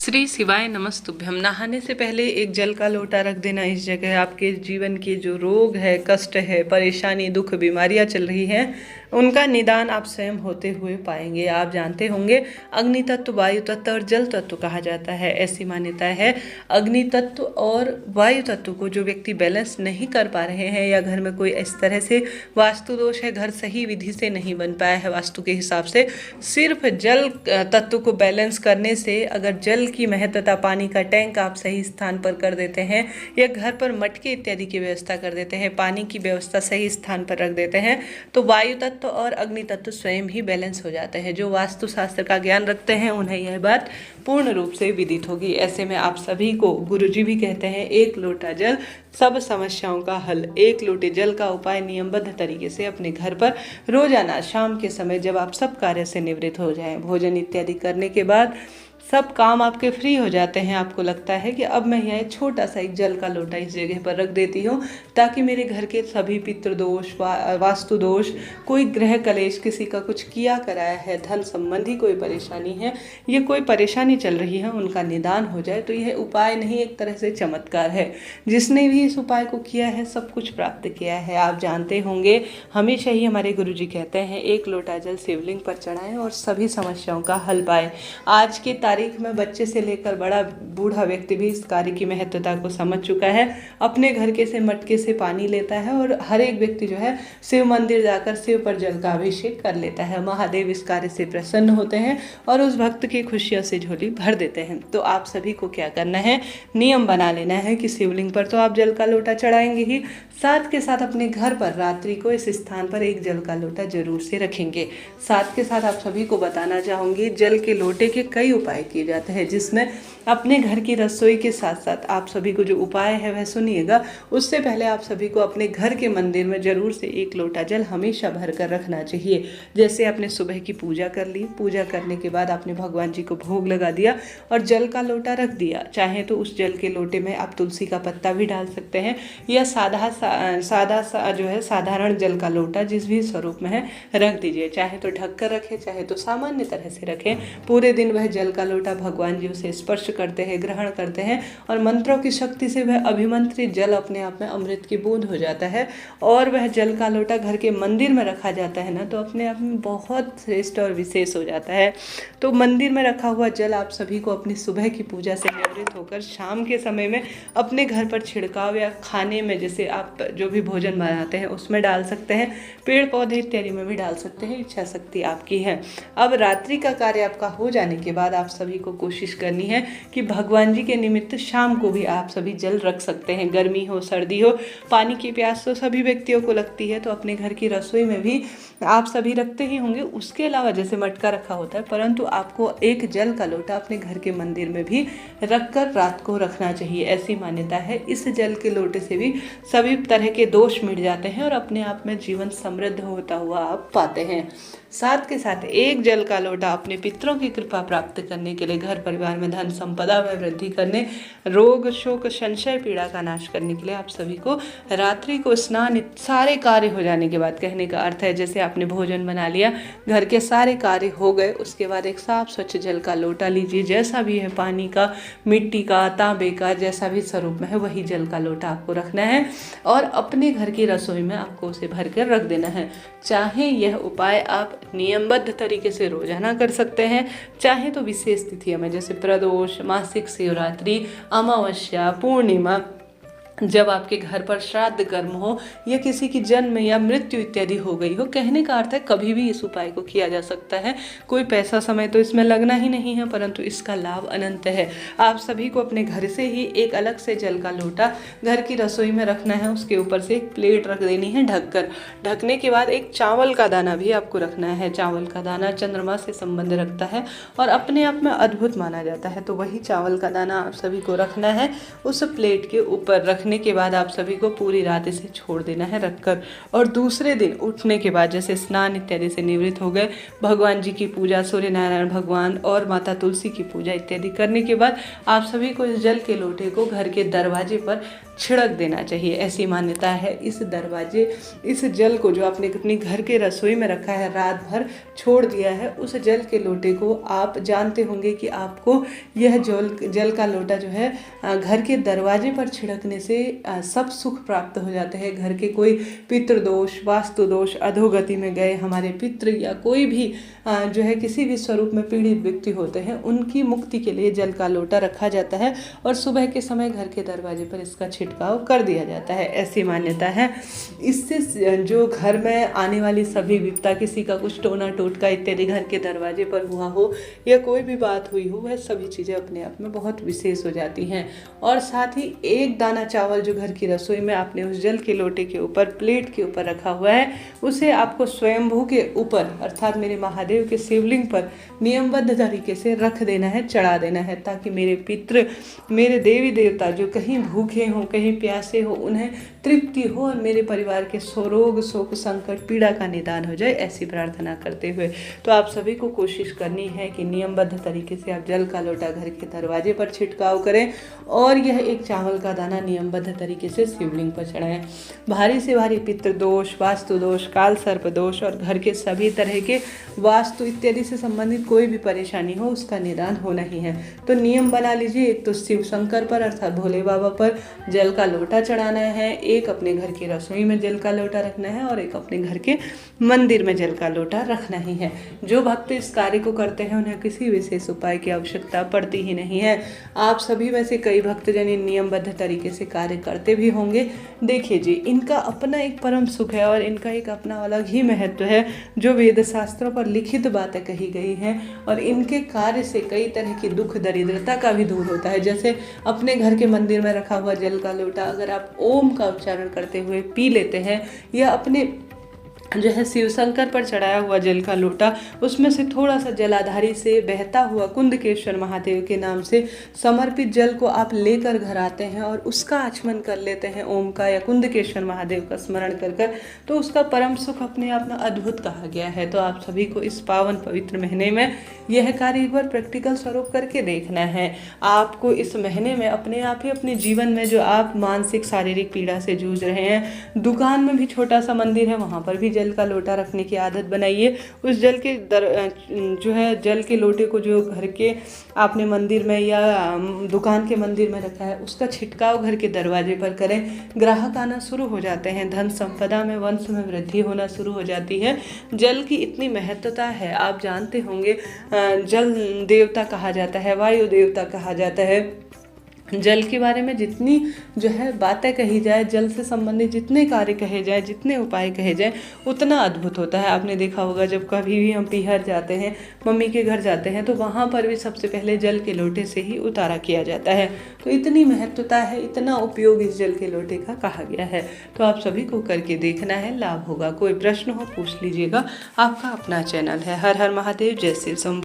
श्री शिवाय नमस्तुभ्यम। नहाने से पहले एक जल का लोटा रख देना इस जगह। आपके जीवन के जो रोग है, कष्ट है, परेशानी, दुख, बीमारियां चल रही हैं, उनका निदान आप स्वयं होते हुए पाएंगे। आप जानते होंगे अग्नि तत्व, वायु तत्व और जल तत्व कहा जाता है। ऐसी मान्यता है अग्नि तत्व और वायु तत्व को जो व्यक्ति बैलेंस नहीं कर पा रहे हैं, या घर में कोई इस तरह से वास्तु दोष है, घर सही विधि से नहीं बन पाया है वास्तु के हिसाब से, सिर्फ जल तत्व को बैलेंस करने से, अगर जल की महत्वता, पानी का टैंक आप सही स्थान पर कर देते हैं, या घर पर मटके इत्यादि की व्यवस्था कर देते हैं, पानी की व्यवस्था सही स्थान पर रख देते हैं, तो वायु तत्व और अग्नि तत्व स्वयं ही बैलेंस हो जाते हैं। जो वास्तु शास्त्र का ज्ञान रखते हैं उन्हें यह बात पूर्ण रूप से विदित होगी। ऐसे में आप सभी को गुरुजी भी कहते हैं, एक लोटा जल सब समस्याओं का हल। एक लोटे जल का उपाय नियमबद्ध तरीके से अपने घर पर रोजाना शाम के समय, जब आप सब कार्य से निवृत्त हो जाएं, भोजन इत्यादि करने के बाद सब काम आपके फ्री हो जाते हैं, आपको लगता है कि अब मैं यह छोटा सा एक जल का लोटा इस जगह पर रख देती हूँ, ताकि मेरे घर के सभी पितृदोष, वास्तु दोष, कोई ग्रह कलेश, किसी का कुछ किया कराया है, धन संबंधी कोई परेशानी है, ये कोई परेशानी चल रही है, उनका निदान हो जाए। तो यह उपाय नहीं, एक तरह से चमत्कार है। जिसने भी इस उपाय को किया है सब कुछ प्राप्त किया है। आप जानते होंगे हमेशा ही हमारे गुरुजी कहते हैं, एक लोटा जल शिवलिंग पर चढ़ाएं और सभी समस्याओं का हल पाएं। आज के तारीख में बच्चे से लेकर बड़ा बूढ़ा व्यक्ति भी इस कार्य की महत्वता को समझ चुका है। अपने घर के से मटके से पानी लेता है और हर एक व्यक्ति जो है शिव मंदिर जाकर शिव पर जल का अभिषेक कर लेता है। महादेव इस कार्य से प्रसन्न होते हैं और उस भक्त की खुशियों से झोली भर देते हैं। तो आप सभी को क्या करना है, नियम बना लेना है कि शिवलिंग पर तो आप जल का लोटा चढ़ाएंगे ही, साथ के साथ अपने घर पर रात्रि को इस स्थान पर एक जल का लोटा जरूर से रखेंगे। साथ के साथ आप सभी को बताना चाहूँगी, जल के लोटे के कई उपाय किए जाते हैं, जिसमें अपने घर की रसोई के साथ साथ आप सभी को जो उपाय है वह सुनिएगा। उससे पहले आप सभी को अपने घर के मंदिर में जरूर से एक लोटा जल हमेशा भर कर रखना चाहिए। जैसे आपने सुबह की पूजा कर ली, पूजा करने के बाद आपने भगवान जी को भोग लगा दिया और जल का लोटा रख दिया। चाहे तो उस जल के लोटे में आप तुलसी का पत्ता भी डाल सकते हैं, या सादा जो है साधारण जल का लोटा जिस भी स्वरूप में है रख दीजिए। चाहे तो ढक कर रखें, चाहे तो सामान्य तरह से रखें। पूरे दिन वह जल का लोटा भगवान जी उसे स्पर्श करते हैं, ग्रहण करते हैं, और मंत्रों की शक्ति से वह अभिमंत्रित जल अपने आप में अमृत की बूंद हो जाता है। और वह जल का लोटा घर के मंदिर में रखा जाता है ना, तो अपने आप में बहुत श्रेष्ठ और विशेष हो जाता है। तो मंदिर में रखा हुआ जल आप सभी को अपनी सुबह की पूजा से निवृत्त होकर शाम के समय में अपने घर पर छिड़काव या खाने में, जैसे आप जो भी भोजन बनाते हैं उसमें डाल सकते हैं, पेड़ पौधे इत्यादि में भी डाल सकते हैं। इच्छा शक्ति आपकी है। अब रात्रि का कार्य आपका हो जाने के बाद आप सभी को कोशिश करनी है कि भगवान जी के निमित्त शाम को भी आप सभी जल रख सकते हैं। गर्मी हो, सर्दी हो, पानी की प्यास तो सभी व्यक्तियों को लगती है, तो अपने घर की रसोई में भी आप सभी रखते ही होंगे। उसके अलावा जैसे मटका रखा होता है, परंतु आपको एक जल का लोटा अपने घर के मंदिर में भी रखकर रात को रखना चाहिए। ऐसी मान्यता है। इस जल के लोटे से भी सभी तरह के दोष मिट जाते हैं और अपने आप में जीवन समृद्ध होता हुआ आप पाते हैं। साथ के साथ एक जल का लोटा अपने पितरों की कृपा प्राप्त करने के लिए, घर परिवार में धन संपदा में वृद्धि करने, रोग शोक संशय पीड़ा का नाश करने के लिए आप सभी को रात्रि को स्नान, सारे कार्य हो जाने के बाद, कहने का अर्थ है जैसे आपने भोजन बना लिया, घर के सारे कार्य हो गए, उसके बाद एक साफ स्वच्छ जल का लोटा लीजिए, जैसा भी है, पानी का, मिट्टी का, तांबे का, जैसा भी स्वरूप में है वही जल का लोटा आपको रखना है और अपने घर की रसोई में आपको उसे भर कर रख देना है। चाहे यह उपाय आप नियमबद्ध तरीके से रोजाना कर सकते हैं, चाहे तो विशेष तिथियों में जैसे प्रदोष, मासिक शिवरात्रि, अमावस्या, पूर्णिमा, जब आपके घर पर श्राद्ध कर्म हो, या किसी की जन्म या मृत्यु इत्यादि हो गई हो। कहने का अर्थ है कभी भी इस उपाय को किया जा सकता है। कोई पैसा समय तो इसमें लगना ही नहीं है, परंतु इसका लाभ अनंत है। आप सभी को अपने घर से ही एक अलग से जल का लोटा घर की रसोई में रखना है। उसके ऊपर से एक प्लेट रख देनी है ढककर। ढकने के बाद एक चावल का दाना भी आपको रखना है। चावल का दाना चंद्रमा से संबंध रखता है और अपने आप में अद्भुत माना जाता है। तो वही चावल का दाना आप सभी को रखना है उस प्लेट के ऊपर। रखने के बाद आप सभी को पूरी रात इसे छोड़ देना है रखकर, और दूसरे दिन उठने के बाद जैसे स्नान इत्यादि से निवृत्त हो गए, भगवान जी की पूजा, सूर्य नारायण भगवान और माता तुलसी की पूजा इत्यादि करने के बाद आप सभी को इस जल के लोटे को घर के दरवाजे पर छिड़क देना चाहिए, ऐसी मान्यता है। इस जल को जो आपने अपने घर के रसोई में रखा है, रात भर छोड़ दिया है, उस जल के लोटे को आप जानते होंगे कि आपको यह जल का लोटा जो है घर के दरवाजे पर छिड़कने से सब सुख प्राप्त हो जाते हैं। घर के कोई पितृदोष, वास्तु दोष, अधोगति में गए हमारे पितृ या कोई भी जो है किसी भी स्वरूप में पीड़ित व्यक्ति होते हैं, उनकी मुक्ति के लिए जल का लोटा रखा जाता है और सुबह के समय घर के दरवाजे पर इसका छिड़काव कर दिया जाता है, ऐसी मान्यता है। इससे जो घर में आने वाली सभी विपदा, किसी का कुछ टोना टोटका इत्यादि घर के दरवाजे पर हुआ हो या कोई भी बात हुई हो, वह सभी चीज़ें अपने आप में बहुत विशेष हो जाती हैं। और साथ ही एक दाना चावल जो घर की रसोई में आपने उस जल के लोटे के ऊपर, प्लेट के ऊपर रखा हुआ है, उसे आपको स्वयंभू के ऊपर अर्थात मेरे महादेव के शिवलिंग पर नियमबद्ध तरीके से रख देना है, चढ़ा देना है, ताकि मेरे पितृ, मेरे देवी देवता जो कहीं भूखे हों, कहीं प्यासे हो, उन्हें तृप्ति हो और मेरे परिवार के रोग, शोक, संकट, पीड़ा का निदान हो जाए, ऐसी प्रार्थना करते हुए। तो आप सभी को कोशिश करनी है कि नियमबद्ध तरीके से आप जल का लोटा घर के दरवाजे पर छिड़काव करें और यह एक चावल का दाना नियमबद्ध तरीके से शिवलिंग पर चढ़ाएं। भारी से भारी पितृदोष, वास्तु दोष, काल सर्प दोष और घर के सभी तरह के वास्तु इत्यादि से संबंधित कोई भी परेशानी हो, उसका निदान होना ही है। तो नियम बना लीजिए, एक तो शिव शंकर पर अर्थात भोले बाबा पर जल का लोटा चढ़ाना है, एक अपने घर की रसोई में जल का लोटा रखना है और एक अपने घर के मंदिर में जल का लोटा रखना ही है। जो भक्त इस कार्य को करते हैं उन्हें किसी विशेष उपाय की आवश्यकता पड़ती ही नहीं है। आप सभी में से कई भक्तजन इन नियमबद्ध तरीके से कार्य करते भी होंगे। देखिए जी, इनका अपना एक परम सुख है और इनका एक अपना अलग ही महत्व है, जो वेद शास्त्रों पर लिखित बातें कही गई हैं और इनके कार्य से कई तरह की दुख दरिद्रता का भी दूर होता है। जैसे अपने घर के मंदिर में रखा हुआ जल का लोटा अगर आप ओम का उच्चारण करते हुए पी लेते हैं या अपने जो है शिव शंकर पर चढ़ाया हुआ जल का लोटा, उसमें से थोड़ा सा जलाधारी से बहता हुआ कुंदकेश्वर महादेव के नाम से समर्पित जल को आप लेकर घर आते हैं और उसका आचमन कर लेते हैं ओम का या कुंदकेश्वर महादेव का स्मरण कर कर, तो उसका परम सुख अपने आप में अद्भुत कहा गया है। तो आप सभी को इस पावन पवित्र महीने में यह कार्य एक बार प्रैक्टिकल स्वरूप करके देखना है। आपको इस महीने में अपने आप ही अपने जीवन में जो आप मानसिक शारीरिक पीड़ा से जूझ रहे हैं, दुकान में भी छोटा सा मंदिर है, वहाँ पर भी जल का लोटा रखने की आदत बनाइए। उस जल के लोटे को जो घर के आपने मंदिर में या दुकान के मंदिर में रखा है, उसका छिड़काव घर के दरवाजे पर करें। ग्राहक आना शुरू हो जाते हैं, धन संपदा में, वंश में वृद्धि होना शुरू हो जाती है। जल की इतनी महत्वता है, आप जानते होंगे। जल देवता कहा जाता है, वायु देवता कहा जाता है। जल के बारे में जितनी जो है बातें कही जाए, जल से संबंधित जितने कार्य कहे जाए, जितने उपाय कहे जाए, उतना अद्भुत होता है। आपने देखा होगा जब कभी भी हम पीहर जाते हैं, मम्मी के घर जाते हैं, तो वहाँ पर भी सबसे पहले जल के लोटे से ही उतारा किया जाता है। तो इतनी महत्वता है, इतना उपयोग इस जल के लोटे का कहा गया है। तो आप सभी को करके देखना है, लाभ होगा। कोई प्रश्न हो पूछ लीजिएगा, आपका अपना चैनल है। हर हर महादेव, जय शिव शंभू।